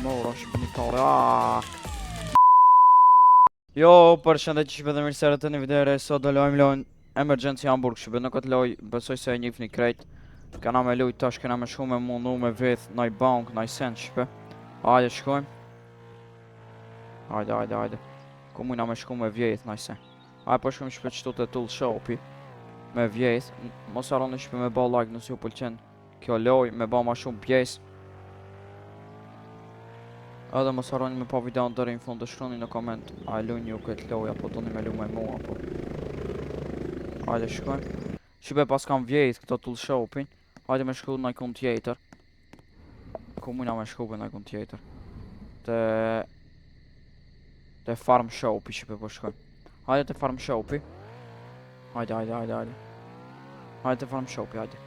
mora shpinitare. Jo, përshëndetje, që dhe mirë serët e një videre, sot do lojmë lojnë Emergency Hamburg, që në këtë loj, besoj se e njifni krejt. Kana me lujt tash, kena me shku me mundu me vith, naj bank, naj send shpe. Hajde shkojmë. Hajde. Ku mujna me shku me vjeth, naj sen. Hajde po shkojmë shpe qëtu të tull shopi. Me vjeth, mos arroni shpe me ba like nësë ju pëlqen kjo loj, me ba ma shumë pjesë. Edhe mos harroni me pa videon deri në fund, të shkroni në koment a e luajni ju këtë lojë apo doni me lu me mua apo. Hajde shkojmë. Shibe pas kam vjejt këto tull shopin. Hajde me shku në ikon tjetër. Ku mujna me shku në ikon tjetër? Te farm shopi shibe po shkojmë. Hajde te farm shopi. Hajde. Hajde te farm shopi, hajde.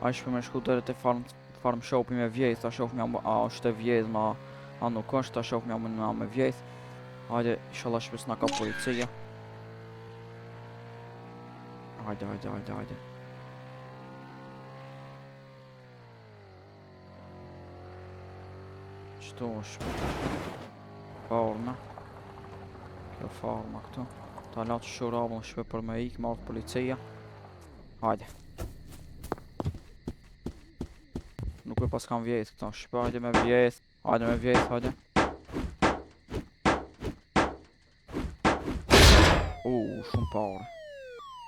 Hajde shibe me shku deri te farm shopi me vjejt, ta shoh a është e vjejt ma a nuk është, ta shoh me vjejt. Hajde, inshallah shpes nga ka policia. Hajde. Qëto është? Farma. Kjo farma këtu. Ta latë shurabën shpe për me ikë, marrë policia. Hajde. Nuk e pas kam vjejt këta, shpe hajde me vjejt. Hajde. Shumë pare.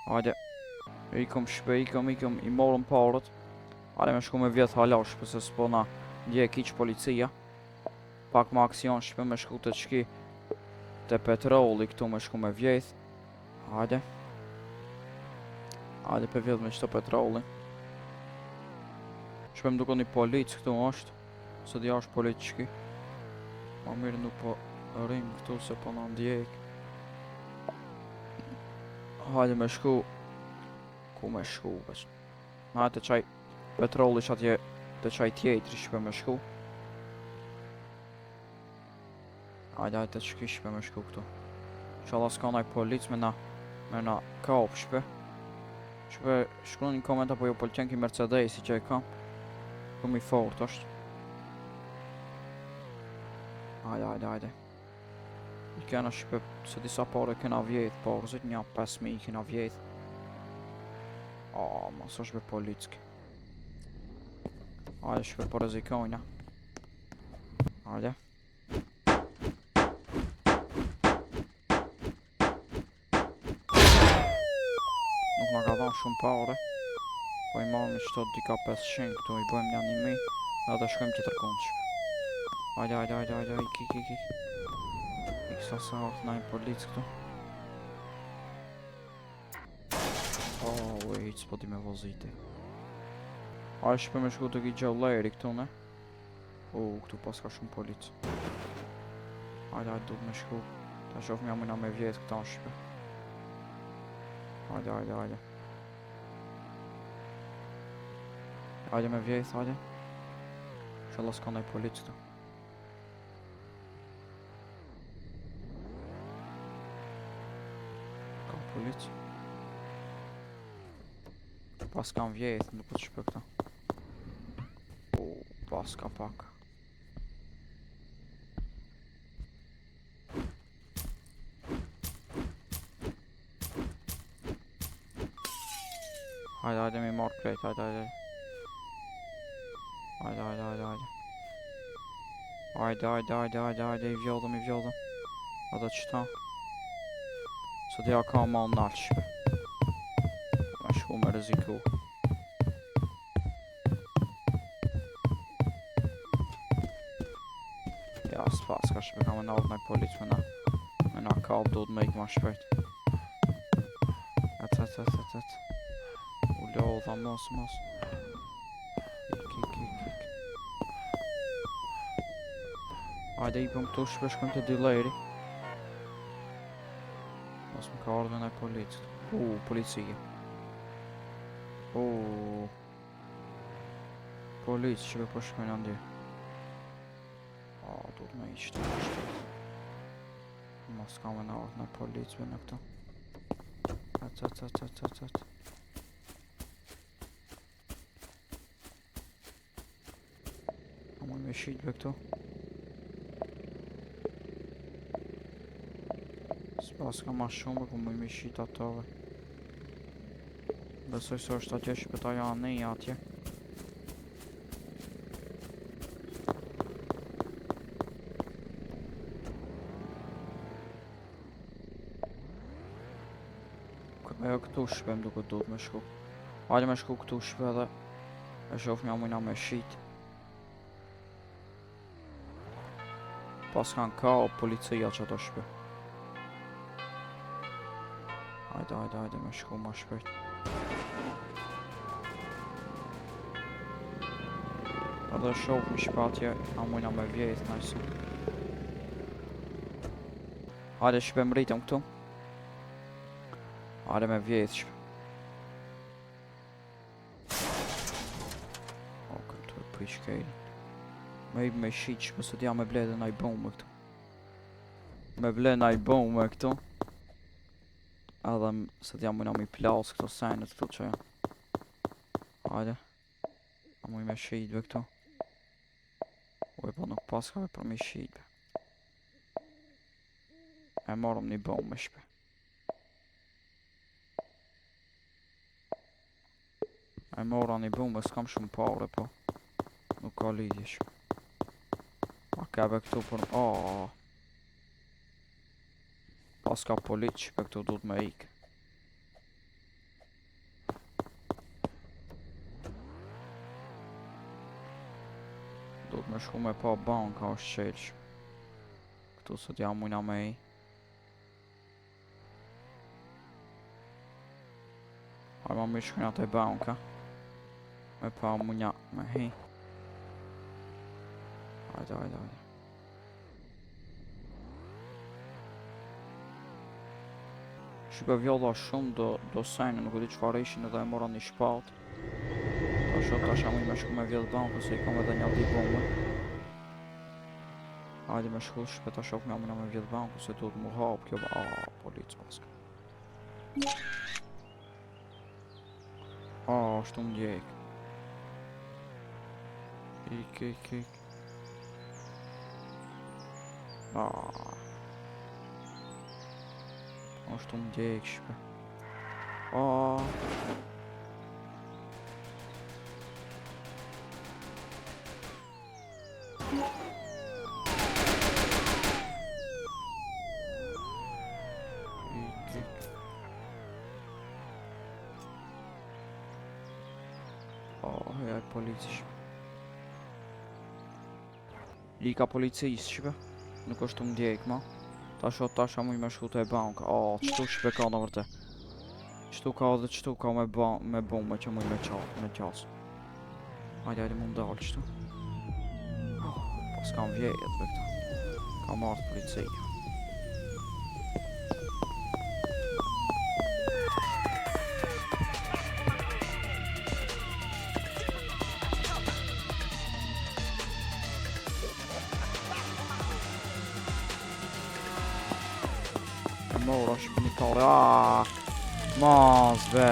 Hajde. Ikëm, i morëm parët. Hajde me shku me vjetë hala shpe se s'po na ndje kiq policia. Pak ma aksion shpe me shku të qki te petroli këtu me shku me vjetë. Hajde pe vjetë me qëto petroli. Shpe më duko një polic këtu është. Se dhja është polic qki. Ma mirë nuk po rrim këtu se po na ndjek. Hajde me shku. Ku me shku veç? Hajde të qaj petroli që atje të qaj tjetëri shpe me shku. Hajde të qki shpe me shku këtu. Inshallah s'ka naj polic me na kap shpe. Shpe shkru një koment apo ju pëlqen ki Mercedesi që e kam. Shumë i fort është. Hajde. I kena shpe se disa pare kena vjet, porëzit një 5.000 kena vjet. Mas është be policki. Hajde shpe po rezikojna. Hajde. Nuk nga ka dhanë shumë pare. Po i marrëm i qëto dika 500 këtu, i bëjmë një 1.000. Dhe të shkojmë tjetër konë shpe. Hajde, ik. Iksa sa orë na i polic këtu. Hiq s'po di me voziti. Hajde shpe me shku të ki gjolleri këtu ne. Këtu pas ka shumë polic. Hajde du me shku. Ta shof mja mëna me vjetë këta shpe. Hajde. Hajde me vjetë, hajde. Inshallah s'ka naj polic këtu. Ka polic. Pas kam vjetë, nuk po të shpe këta. Pas ka pak. Hajde mi marrë krejt, hajde. Hajde, i vjodhëm. Ata qëta. Se t'ja ka ma nalë shpe. Ma shku me riziku. Ja, s'pas ka shpe, ka me nalë nëj polic me na kap, do t'me ik ma shpejt. Et. U lodha mos. Ik. Hajde i pëm këtu shpe shkojmë të dileri. Mos më ka ardhë nëj polic. Policia. Polic që po shkojnë andi. Do t'me ishte. Mos ka me në ardhë nëj polic me në këtu. Et. Me shqit be këtu. Pas ka ma shumë, ku më i shit atove. Besoj se është atje shpëta janë nej atje. Ajo këtu shpem duke duhet me shku. Hajde me shku këtu shpe dhe e shof një mujna me shit. Pas kanë ka o policia që ato shpe. Hajde me shku ma shpejt. Edhe shof mi shpatje a mujna me vjet najsu. Hajde shpe mritëm këtu. Hajde me vjet shpe. O, këtu e prish kejnë. Me shit shpe se t'ja me ble dhe naj bomë këtu. Me ble naj bomë këtu. Edhe se t'ja mujna mi plas këto senet këtu që janë. Hajde. A muj me shitve këtu. Oj, po nuk paskave për mi shitve. E marrëm një bomë shpe. E mora një bomë, s'kam shumë pare, po. Nuk ka lidhje shpe. A kebe këtu për... Aaaa. Pas ka polit shpe këtu duhet me ik. Duhet me shku me pa banka është qelsh. Këtu sot jam mujna me i. Hajma mi shkujna të banka. Me pa mujna me hi. Hajde. Shqipe vjolla shumë do sajnë, nuk e di qëfar ishin edhe e mora një shpat. Tash jam me shku me vjedh banku se i kam edhe një di bomë. Hajde me shku shpe ta shof me amina me vjedh banku se duhet mu hap kjo polic paska. Ashtu më djek. Ik. Ashtu më djek shpe. Hej, polici shpe. Lika policis shpe. Nuk është më djek ma. Tash muj me shku të e banka. Qëtu shpe ka në vërte. Qëtu ka dhe qëtu ka me bomë që muj me qasë. Hajde mu ndalë qëtu. Pas kam vjejet be këta. Ka marrë policia. Mora shpe një kare, maz be.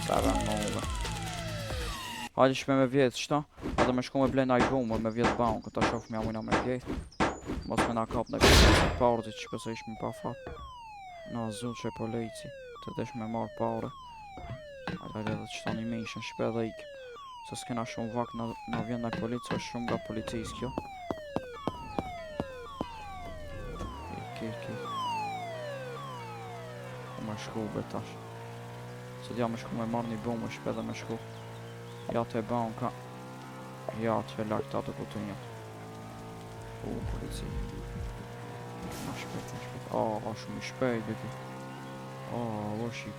Sa ben move. Hajde shpe me vjetë qëta, edhe me shku me blenda i bomë me vjetë banku, ta shof me amujna me vjetë. Mos me na kap në vjetë parët që pëse ishme pa fat. Na zull që e polici, të desh me marrë pare. Hajde edhe qëta një mishën shpe dhe ikim. Se s'kena shumë vak na vjen në policë, është shumë nga policis kjo. Ik. Me shku be tash. Se t'ja me shku me marrë një bomë shpe dhe me shku. Ja të e banka. Ja të e lakta të kutunjat. Polici. Ma shpejt. Shumë i shpejt be ki. O shik.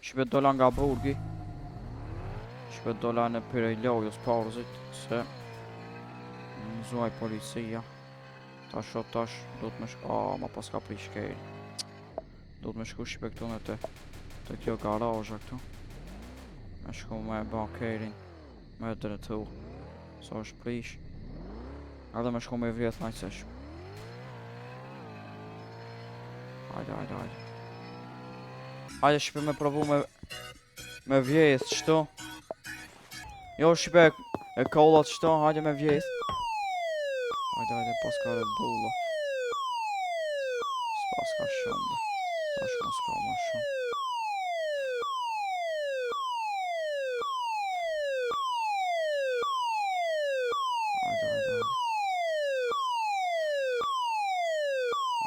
Shpe dola nga burgi. Shpe dola në Pirejlojës pauzit, se mëzuaj policia. Tash o tash, do të me shku... ma pas ka prish kejri. Do të me shku shpe këtu në të kjo garajë këtu. Me shku me ba kejrin, me drejtu. Sa është prish. Edhe me shku me vjetë najsesh. Hajde. Hajde shpe me provu me vjetë qëto. Jo shpe e kollat qëto, hajde me vjetë. Hajde, pas ka Red Bull. S'pas ka shumë. Tash mos ka ma shumë.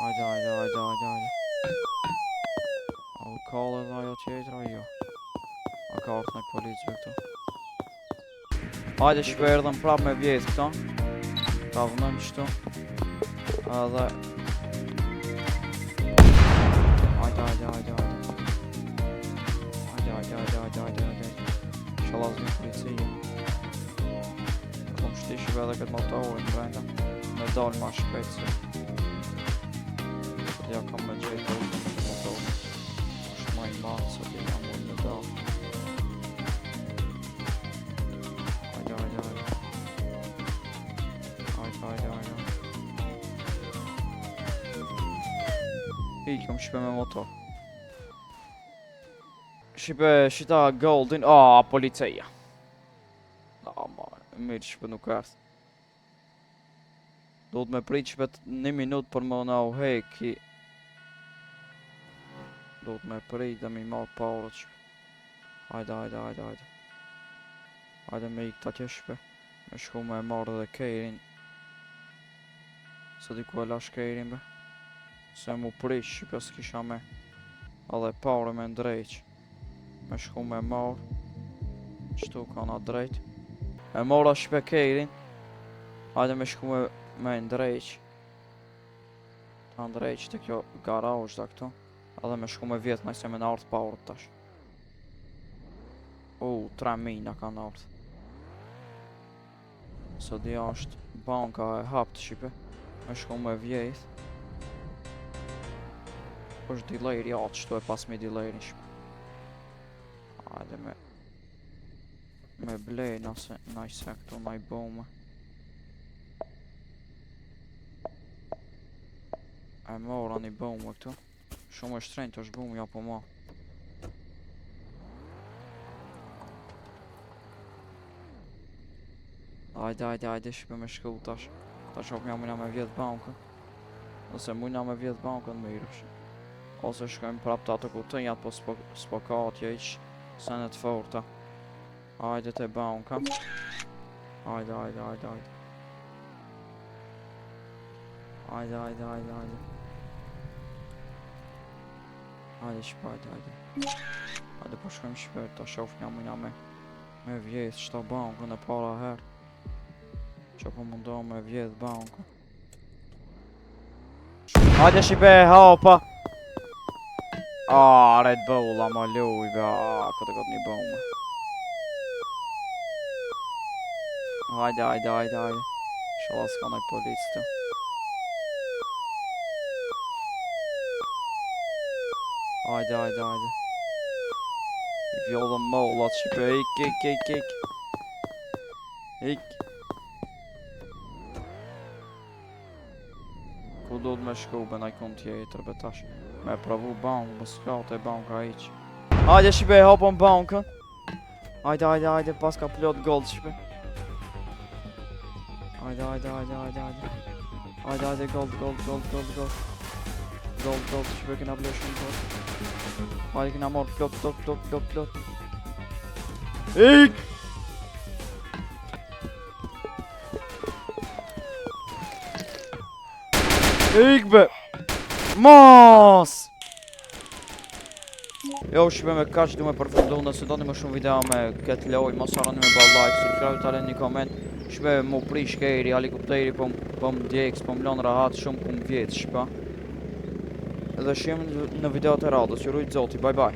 Hajde. A u kallë edhe ajo tjetër, a jo. A ka orë në policëve këtu. Hajde shpe erdhëm prap me vjetë këto. Ta vënëm qëtu. Edhe... Hajde. Shalas një policija. Kom shtishive edhe këtë motorin brenda. Me dalë ma shpejt se. Ja kam me gjejtë ozën këtë motorin. Ashtë ma i matë se t'ja jam unë me dalë. Hajde. Ikëm shpe me motor. Shita Goldin, policia. Mirë shpe nuk është. Do të me prit shpet 1 minut për më na u heki. Do të me prit dhe mi marrë parët shpe. Hajde. Hajde me ik ta shpe. Me shku me marrë dhe kejrin. Se di ku e lash kejrin be. Se mu prish shpe s'kisha me. Edhe pare me ndrejq. Me shku me marrë. Qëtu ka na drejt. E mora shpe kejrin. Hajde me shku me ndrejq. Ta ndrejq të kjo garajsh da këtu. Edhe me shku me vjetë nëjse me në ardhë pa ardhë tash. 3 mina ka në ardhë. Së dhja është banka e hapë të Shqipe. Me shku me vjetë. është delay-ri atë qëtu e pas me delay-ri Shqipe. Hajde me blej nëjse këtu nëj bomë. E mora një bomë këtu. Shumë e shtrenjtë është bomë, ja po ma. Hajde Shqipe me shku tash. Tash ok mujna me vjetë bankën. Nëse mujna me vjetë bankën mirë është. Ose shkojmë prap të ato ku të njët, po s'po ka atje iq senet forta. Hajde te banka. Hajde. Hajde Shqipe, hajde. Hajde po shkojmë Shqipe, ta shof një mujna me vjetë qëta bankën e para herë. Që po mundohë me vjetë bankën. Hajde Shqipe, hapa! Red Bull, ama luj, këtë këtë një bomë. Hajde. Shala s'ka nëj policë të. Hajde. I vjollë mollat Shqipe, ik. Ku do të me shku be naj kun tjetër be tash. Me pravu bankë, më s'ka të e banka iq. Hajde Shqipe, hapon bankën. Hajde, pas ka plot gold Shqipe. Hajde, gold. Gold, Shqipe, kena ble shumë gold. Hajde, kena morë plot. Ik! Be! Mos! Jo Shqipe me kaq du me përfundu, nëse do një më shumë video me këtë loj, mos harroni me ba like, subscribe, talen një comment. Shqipe mu prish kejri, helikopteri po më djekës, po më lonë rahat shumë ku më vjetë Shqipe. Edhe shimë në video të radhës, ju rujtë zoti, bye.